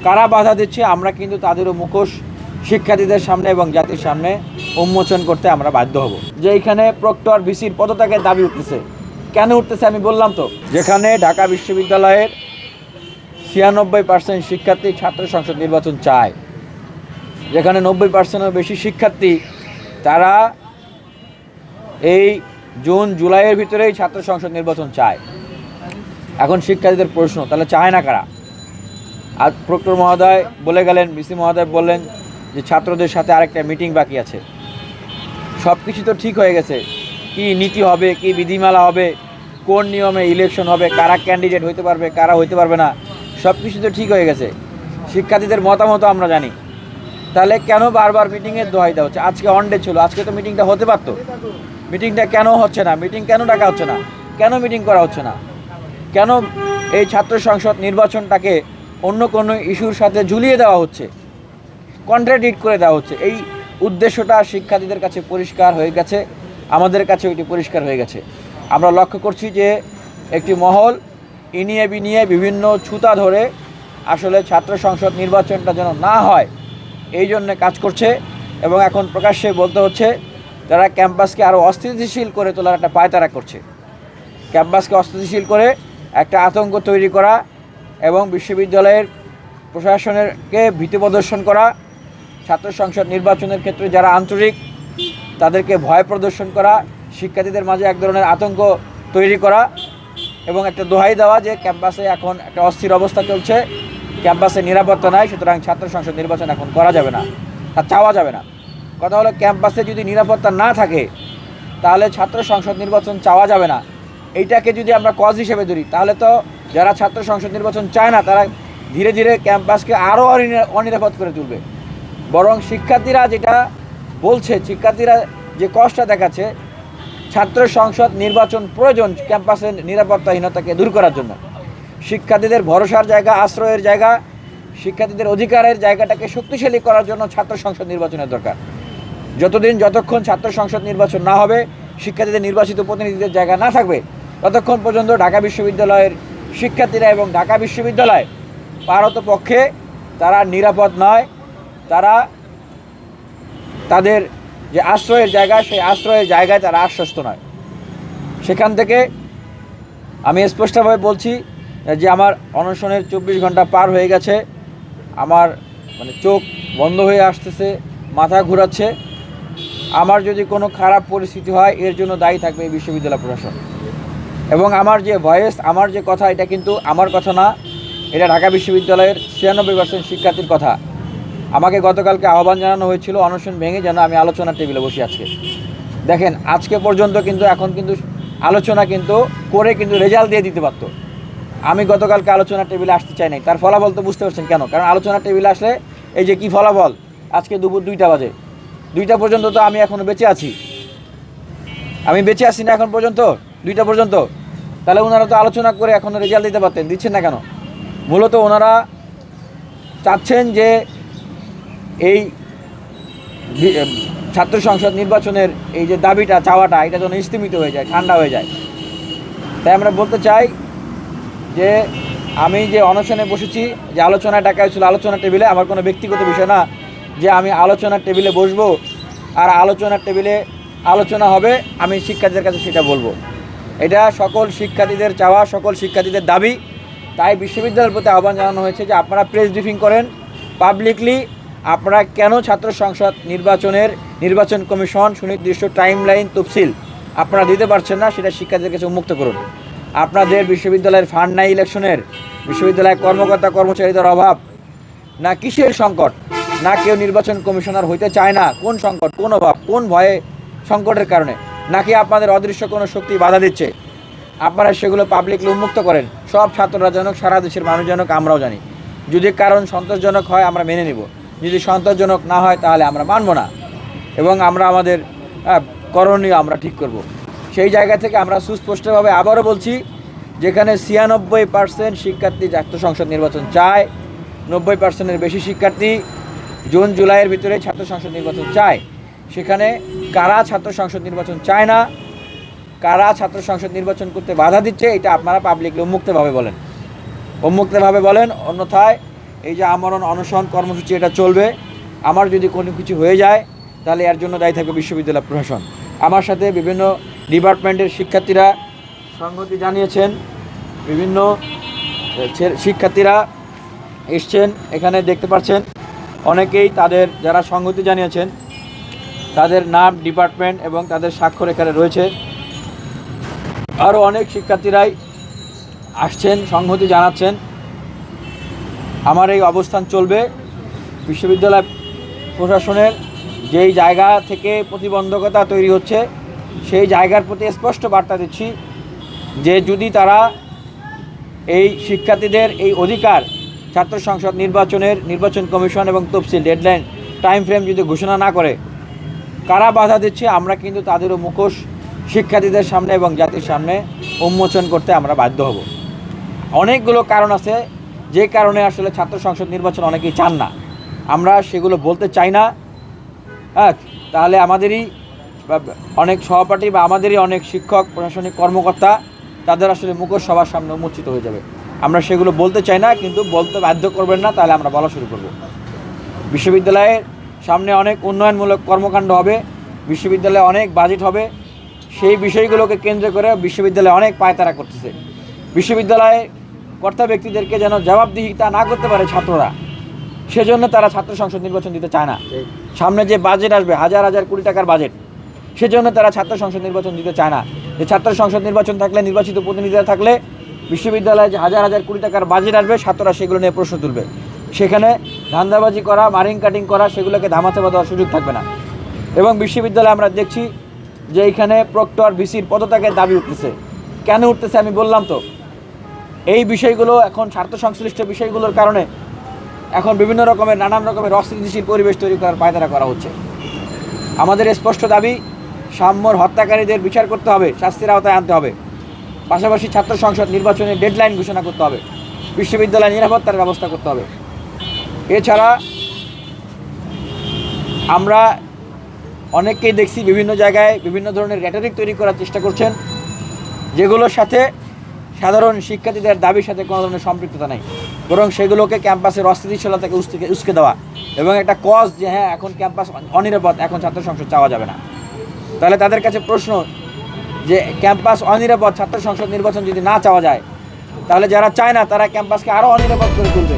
কারা বাধা দিচ্ছে আমরা কিন্তু তাদেরও মুখোশ শিক্ষার্থীদের সামনে এবং জাতির সামনে উন্মোচন করতে আমরা বাধ্য হব। যে এইখানে প্রক্টর ভিসির পদত্যাগের দাবি উঠতেছে, কেন উঠতেছে আমি বললাম তো। যেখানে ঢাকা বিশ্ববিদ্যালয়ের 96% শিক্ষার্থী ছাত্র সংসদ নির্বাচন চায়, যেখানে 90%-এর বেশি শিক্ষার্থী তারা এই জুন জুলাইয়ের ভিতরেই ছাত্র সংসদ নির্বাচন চায়। এখন শিক্ষার্থীদের প্রশ্ন, তাহলে চায় না কারা? আর প্রক্টর মহোদয় বলে গেলেন, ভিসি মহোদয় বললেন যে ছাত্রদের সাথে আরেকটা মিটিং বাকি আছে। সব কিছু তো ঠিক হয়ে গেছে, কি নীতি হবে, কি বিধিমালা হবে, কোন নিয়মে ইলেকশন হবে, কারা ক্যান্ডিডেট হইতে পারবে, কারা হইতে পারবে না, সব কিছু তো ঠিক হয়ে গেছে। শিক্ষার্থীদের মতামত আমরা জানি, তাহলে কেন বারবার মিটিংয়ের দোহাই দেওয়া হচ্ছে? আজকে অন ডে ছিল, আজকে তো মিটিংটা হতে পারতো। মিটিংটা কেন হচ্ছে না? মিটিং কেন ডাকা হচ্ছে না? কেন মিটিং করা হচ্ছে না? কেন এই ছাত্র সংসদ নির্বাচনটাকে অন্য কোনো ইস্যুর সাথে ঝুলিয়ে দেওয়া হচ্ছে, কন্ট্রাডিক্ট করে দেওয়া হচ্ছে? এই উদ্দেশ্যটা শিক্ষার্থীদের কাছে পরিষ্কার হয়ে গেছে, আমাদের কাছে ওইটি পরিষ্কার হয়ে গেছে। আমরা লক্ষ্য করছি যে একটি মহল ইনিয়ে বিনিয়ে বিভিন্ন ছুতা ধরে আসলে ছাত্র সংসদ নির্বাচনটা যেন না হয় এই জন্যে কাজ করছে। এবং এখন প্রকাশ্যে বলতে হচ্ছে তারা ক্যাম্পাসকে আরও অস্থিতিশীল করে তোলার একটা পায়তারা করছে। ক্যাম্পাসকে অস্থিতিশীল করে একটা আতঙ্ক তৈরি করা এবং বিশ্ববিদ্যালয়ের প্রশাসনেরকে ভীতি প্রদর্শন করা, ছাত্র সংসদ নির্বাচনের ক্ষেত্রে যারা আন্তরিক তাদেরকে ভয় প্রদর্শন করা, শিক্ষার্থীদের মাঝে এক ধরনের আতঙ্ক তৈরি করা এবং একটা দোহাই দেওয়া যে ক্যাম্পাসে এখন একটা অস্থির অবস্থা চলছে, ক্যাম্পাসে নিরাপত্তা নাই, সুতরাং ছাত্র সংসদ নির্বাচন এখন করা যাবে না, তা চাওয়া যাবে না। কথা হলো, ক্যাম্পাসে যদি নিরাপত্তা না থাকে তাহলে ছাত্র সংসদ নির্বাচন চাওয়া যাবে না। এইটাকে যদি আমরা কজ হিসেবে ধরি তাহলে তো যারা ছাত্র সংসদ নির্বাচন চায় না তারা ধীরে ধীরে ক্যাম্পাসকে আরও অনিরাপদ করে তুলবে। বরং শিক্ষার্থীরা যেটা বলছে, শিক্ষার্থীরা যে কষ্টটা দেখাচ্ছে, ছাত্র সংসদ নির্বাচন প্রয়োজন ক্যাম্পাসের নিরাপত্তাহীনতাকে দূর করার জন্য। শিক্ষার্থীদের ভরসার জায়গা, আশ্রয়ের জায়গা, শিক্ষার্থীদের অধিকারের জায়গাটাকে শক্তিশালী করার জন্য ছাত্র সংসদ নির্বাচনের দরকার। যতক্ষণ ছাত্র সংসদ নির্বাচন না হবে, শিক্ষার্থীদের নির্বাচিত প্রতিনিধিদের জায়গা না থাকবে, ততক্ষণ পর্যন্ত ঢাকা বিশ্ববিদ্যালয়ের শিক্ষার্থীরা এবং ঢাকা বিশ্ববিদ্যালয় পারতপক্ষে তারা নিরাপদ নয়। তারা তাদের যে আশ্রয়ের জায়গা, সেই আশ্রয়ের জায়গায় তারা আশ্বস্ত নয়। সেখান থেকে আমি স্পষ্টভাবে বলছি যে আমার অনশনের 24 ঘন্টা পার হয়ে গেছে, আমার চোখ বন্ধ হয়ে আসতেছে, মাথা ঘোরাচ্ছে। আমার যদি কোনো খারাপ পরিস্থিতি হয় এর জন্য দায়ী থাকবে এই বিশ্ববিদ্যালয় প্রশাসন। এবং আমার যে ভয়েস, আমার যে কথা, এটা কিন্তু আমার কথা না, এটা ঢাকা বিশ্ববিদ্যালয়ের 96% শিক্ষার্থীর কথা। আমাকে গতকালকে আহ্বান জানানো হয়েছিল অনশন ভেঙে যেন আমি আলোচনার টেবিলে বসি। দেখেন আজকে পর্যন্ত কিন্তু এখন কিন্তু আলোচনা কিন্তু করে কিন্তু রেজাল্ট দিয়ে দিতে পারতো। আমি গতকালকে আলোচনার টেবিলে আসতে চাই নাই, তার ফলাফল তো বুঝতে পারছেন কেন। কারণ আলোচনার টেবিলে আসলে এই যে কি ফলাফল, আজকে দুপুর 2টা বাজে, 2টা পর্যন্ত তো আমি এখনও বেঁচে আছি। আমি বেঁচে আছি না এখন পর্যন্ত, 2টা পর্যন্ত। তাহলে ওনারা তো আলোচনা করে এখনও রেজাল্ট দিতে পারতেন, দিচ্ছেন না কেন? মূলত ওনারা চাচ্ছেন যে এই ছাত্র সংসদ নির্বাচনের এই যে দাবিটা, চাওয়াটা, এটা যেন স্থিমিত হয়ে যায়, ঠান্ডা হয়ে যায়। তাই আমরা বলতে চাই যে আমি যে অনশনে বসেছি, যে আলোচনায় ডাকা হয়েছিল আলোচনার টেবিলে, আমার কোনো ব্যক্তিগত বিষয় না যে আমি আলোচনার টেবিলে বসবো আর আলোচনার টেবিলে আলোচনা হবে, আমি শিক্ষার্থীদের কাছে সেটা বলবো। এটা সকল শিক্ষার্থীদের চাওয়া, সকল শিক্ষার্থীদের দাবি। তাই বিশ্ববিদ্যালয়ের প্রতি আহ্বান জানানো হয়েছে যে আপনারা প্রেস ব্রিফিং করেন পাবলিকলি, আপনারা কেন ছাত্র সংসদ নির্বাচন কমিশন সুনির্দিষ্ট টাইম লাইন তফসিল আপনারা দিতে পারছেন না, সেটা শিক্ষার্থীদের কাছে উন্মুক্ত করুন। আপনাদের বিশ্ববিদ্যালয়ের ফান্ড নাই ইলেকশনের, বিশ্ববিদ্যালয়ের কর্মকর্তা কর্মচারীদের অভাব, না কিসের সংকট, না কেউ নির্বাচন কমিশনার হইতে চায় না, কোন সংকট, কোন অভাব, কোন ভয়ে, সংকটের কারণে, নাকি আপনাদের অদৃশ্য কোনো শক্তি বাধা দিচ্ছে? আপনারা সেগুলো পাবলিকলি উন্মুক্ত করেন। সব ছাত্ররা জানুক, সারা দেশের মানুষ জানুক, আমরাও জানি। যদি কারণ সন্তোষজনক হয় আমরা মেনে নেব, যদি সন্তোষজনক না হয় তাহলে আমরা মানব না, এবং আমরা আমাদের করণীয় আমরা ঠিক করব। সেই জায়গা থেকে আমরা সুস্পষ্টভাবে আবারও বলছি, যেখানে 96% শিক্ষার্থী ছাত্র সংসদ নির্বাচন চায়, 90%-এর বেশি শিক্ষার্থী জুন জুলাইয়ের ভিতরে ছাত্র সংসদ নির্বাচন চায়, সেখানে কারা ছাত্র সংসদ নির্বাচন চায় না, কারা ছাত্র সংসদ নির্বাচন করতে বাধা দিচ্ছে, এটা আপনারা পাবলিকলি উন্মুক্তভাবে বলেন, অন্যথায় এই যে আমরণ অনশন কর্মসূচি এটা চলবে। আমার যদি কোনো কিছু হয়ে যায় তাহলে এর জন্য দায়ী থাকবে বিশ্ববিদ্যালয় প্রশাসন। আমার সাথে বিভিন্ন ডিপার্টমেন্টের শিক্ষার্থীরা সংহতি জানিয়েছেন, বিভিন্ন শিক্ষার্থীরা এসছেন, এখানে দেখতে পাচ্ছেন অনেকেই তাদের যারা সংহতি জানিয়েছেন তাদের নাম, ডিপার্টমেন্ট এবং তাদের স্বাক্ষর এখানে রয়েছে। আরও অনেক শিক্ষার্থীরাই আসছেন, সংহতি জানাচ্ছেন। আমার এই অবস্থান চলবে। বিশ্ববিদ্যালয় প্রশাসনের যেই জায়গা থেকে প্রতিবন্ধকতা তৈরি হচ্ছে সেই জায়গার প্রতি স্পষ্ট বার্তা দিচ্ছি যে যদি তারা এই শিক্ষার্থীদের এই অধিকার ছাত্র সংসদ নির্বাচনের নির্বাচন কমিশন এবং তফসিল ডেডলাইন টাইম ফ্রেম যদি ঘোষণা না করে, কারা বাধা দিচ্ছে আমরা কিন্তু তাদেরও মুখোশ শিক্ষার্থীদের সামনে এবং জাতির সামনে উন্মোচন করতে আমরা বাধ্য হব। অনেকগুলো কারণ আছে যে কারণে আসলে ছাত্র সংসদ নির্বাচন অনেকেই চান না, আমরা সেগুলো বলতে চাই না। হ্যাঁ, তাহলে আমাদেরই অনেক সহপাঠী বা আমাদেরই অনেক শিক্ষক, প্রশাসনিক কর্মকর্তা তাদের আসলে মুখোশ সবার সামনে উন্মোচিত হয়ে যাবে। আমরা সেগুলো বলতে চাই না, কিন্তু বলতে বাধ্য করবেন না, তাহলে আমরা বলা শুরু করব। বিশ্ববিদ্যালয়ের সামনে অনেক উন্নয়নমূলক কর্মকাণ্ড হবে, বিশ্ববিদ্যালয়ে অনেক বাজেট হবে। সেই বিষয়গুলোকে কেন্দ্র করে বিশ্ববিদ্যালয়ে অনেক পায়তারা করতেছে। বিশ্ববিদ্যালয়ে কর্তা ব্যক্তিদেরকে যেন জবাবদিহিতা না করতে পারে ছাত্ররা, সেজন্য তারা ছাত্র সংসদ নির্বাচন দিতে চায় না। সামনে যে বাজেট আসবে হাজার হাজার কোটি টাকার বাজেট, সেজন্য তারা ছাত্র সংসদ নির্বাচন দিতে চায় না। যে ছাত্র সংসদ নির্বাচন থাকলে, নির্বাচিত প্রতিনিধিরা থাকলে বিশ্ববিদ্যালয়ে যে হাজার হাজার কোটি টাকার বাজেট আসবে, ছাত্ররা সেগুলো নিয়ে প্রশ্ন তুলবে। সেখানে ধান্দাবাজি করা, মারিং কাটিং করা, সেগুলোকে ধামাচাপা দেওয়ার সুযোগ থাকবে না। এবং বিশ্ববিদ্যালয়ে আমরা দেখছি যে এইখানে প্রক্টর, ভিসির পদত্যাগের দাবি উঠতেছে। কেন উঠতেছে আমি বললাম তো, এই বিষয়গুলো এখন স্বার্থ সংশ্লিষ্ট বিষয়গুলোর কারণে এখন বিভিন্ন রকমের নানান রকমের অস্থিতিশীল পরিবেশ তৈরি করার পায়তারা করা হচ্ছে। আমাদের স্পষ্ট দাবি, সাম্যর হত্যাকারীদের বিচার করতে হবে, শাস্তির আওতায় আনতে হবে। পাশাপাশি ছাত্র সংসদ নির্বাচনের ডেডলাইন ঘোষণা করতে হবে, বিশ্ববিদ্যালয় নিরাপত্তার ব্যবস্থা করতে হবে। এছাড়া আমরা অনেককেই দেখছি বিভিন্ন জায়গায় বিভিন্ন ধরনের রেটরিক তৈরি করার চেষ্টা করছেন, যেগুলোর সাথে সাধারণ শিক্ষার্থীদের দাবির সাথে কোনো ধরনের সম্পৃক্ততা নেই, বরং সেগুলোকে ক্যাম্পাসের অস্থিতিশীলতাকে উস্কে দেওয়া এবং একটা কজ যে হ্যাঁ এখন ক্যাম্পাস অনিরাপদ, এখন ছাত্র সংসদ চাওয়া যাবে না। তাহলে তাদের কাছে প্রশ্ন যে ক্যাম্পাস অনিরাপদ, ছাত্র সংসদ নির্বাচন যদি না চাওয়া যায়, তাহলে যারা চায় না তারা ক্যাম্পাসকে আরও অনিরাপদ করে তুলবে।